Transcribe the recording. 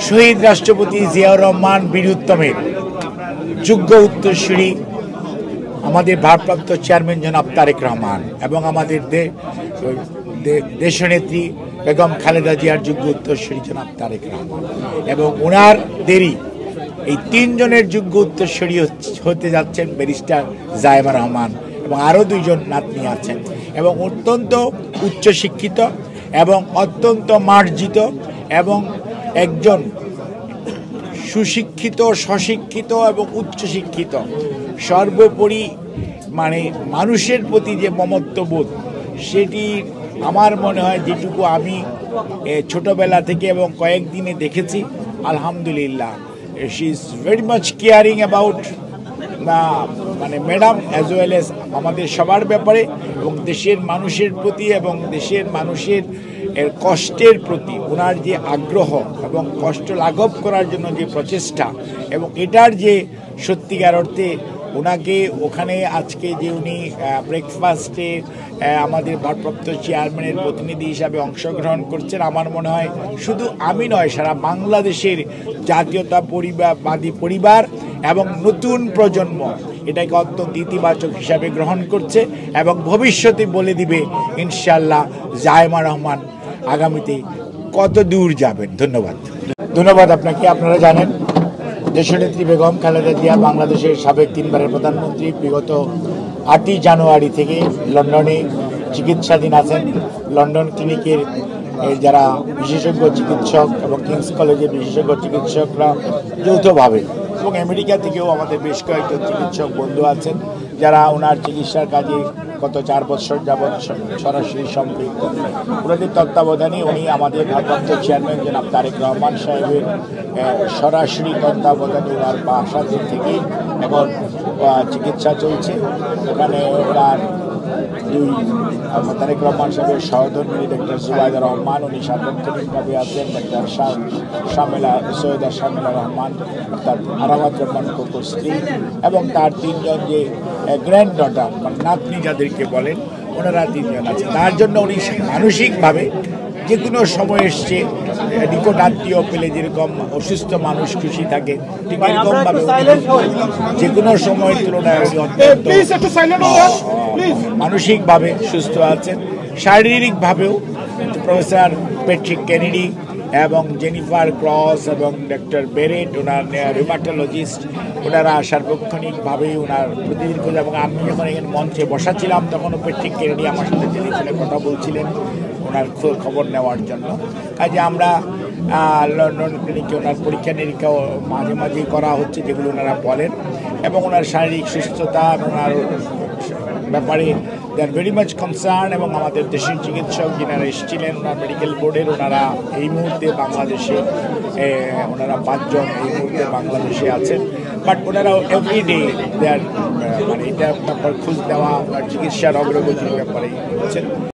শহীদ রাষ্ট্রপতি জিয়াউর রহমান বীরুত্তমের যোগ্য উত্তরসূরি আমাদের ভারপ্রাপ্ত চেয়ারম্যান জনাব তারেক রহমান এবং আমাদের দেশনেত্রী বেগম খালেদা জিয়ার যোগ্য উত্তরসূরি জনাব তারেক রহমান এবং ওনার দেরি এই তিনজনের যোগ্য উত্তরসূরি হতে যাচ্ছেন ব্যারিস্টার জায়েমা রহমান এবং আরও দুইজন নাতনি আছেন এবং অত্যন্ত উচ্চশিক্ষিত এবং অত্যন্ত মার্জিত এবং একজন সুশিক্ষিত স্বশিক্ষিত এবং উচ্চশিক্ষিত সর্বোপরি মানুষের প্রতি যে মমত্ববোধ সেটি আমার মনে হয় যেটুকু আমি ছোটবেলা থেকে এবং কয়েকদিনে দেখেছি আলহামদুলিল্লাহ she is very much caring about madam as well as আমাদের সবার ব্যাপারে এবং দেশের মানুষের প্রতি এবং দেশের মানুষের কষ্টের প্রতি ওনার যে আগ্রহ এবং কষ্ট লাঘব করার জন্য যে প্রচেষ্টা এবং এটার যে সত্যিকার অর্থে ওনাকে ওখানে আজকে যে উনি ব্রেকফাস্টে আমাদের ভারপ্রাপ্ত চেয়ারম্যানের প্রতিনিধি হিসাবে অংশগ্রহণ করছেন আমার মনে হয় শুধু আমি নয় সারা বাংলাদেশের জাতীয়তা পরিবারবাদী পরিবার এবং নতুন প্রজন্ম এটাকে অত্যন্ত ইতিবাচক হিসাবে গ্রহণ করছে এবং ভবিষ্যতে বলে দিবে ইনশাআল্লাহ জায়েমা রহমান আগামীতে কত দূর যাবেন। ধন্যবাদ আপনাকে। আপনারা জানেন দেশনেত্রী বেগম খালেদা জিয়া বাংলাদেশের সাবেক 3 বারের প্রধানমন্ত্রী বিগত 8ই জানুয়ারি থেকে লন্ডনে চিকিৎসাধীন আছেন। লন্ডন ক্লিনিকের যারা বিশেষজ্ঞ চিকিৎসক এবং কিংস কলেজের বিশেষজ্ঞ চিকিৎসকরা যৌথভাবে এবং আমেরিকা থেকেও আমাদের বেশ কয়েকজন চিকিৎসক বন্ধু আছেন যারা ওনার চিকিৎসার কাজে গত 4 বছর যাবৎ সরাসরি সম্পৃক্ত। ওনাদের তত্ত্বাবধানে উনি আমাদের ভারপ্রাপ্ত চেয়ারম্যান জনাব তারেক রহমান সাহেবের সরাসরি তত্ত্বাবধানে ওনার বাসাতে থেকে এবং চিকিৎসা চলছে। ওখানে ওনার তারেক রহমান সাহেবের সহধর্মিনী ডক্টর জুবাইদা রহমান উনি সার্বক্ষণিকভাবে আছেন, ডক্টর সৈয়দা শামিলা রহমান অর্থাৎ আরামাত রহমান কোকোর স্ত্রী এবং তার 3 জন যে গ্র্যান্ড ডটার নাতনি যাদেরকে বলেন ওনারা 3 জন আছে। তার জন্য উনি মানসিকভাবে যে কোনো সময় এসছে নিকট আত্মীয় পেলে যেরকম অসুস্থ মানুষ খুশি থাকে ঠিক এরকমভাবে যে কোনো সময়ের তুলনায় মানসিকভাবে সুস্থ আছেন। শারীরিকভাবেও প্রফেসর প্যাট্রিক কেনেডি এবং জেনিফার ক্রস এবং ডক্টর বেরেট ওনার রিউমাটোলজিস্ট ওনারা সার্বক্ষণিকভাবেই ওনার প্রতিদিন খোঁজ এবং আমি যখন এখানে মঞ্চে বসাছিলাম তখনও প্যাট্রিক কেনেডি আমার সাথে টেলিফোনে কথা বলছিলেন ওনার খবর নেওয়ার জন্য। কাজে আমরা লন্ডন ক্লিনিকে ওনার পরীক্ষা নিরীক্ষাও মাঝে মাঝেই করা হচ্ছে যেগুলো ওনারা বলেন এবং ওনার শারীরিক সুস্থতা এবং ওনার ব্যাপারে দে আর ভেরি মাচ কনসার্ন এবং আমাদের দেশের চিকিৎসক যিনারা এসেছিলেন ওনার মেডিকেল বোর্ডের ওনারা এই মুহূর্তে বাংলাদেশে ওনারা 5 জন এই মুহূর্তে বাংলাদেশে আছেন। বাট ওনারা এভরিডে দে আর এটার ব্যাপার খোঁজ দেওয়া চিকিৎসার অগ্রগতির ব্যাপারে হচ্ছেন।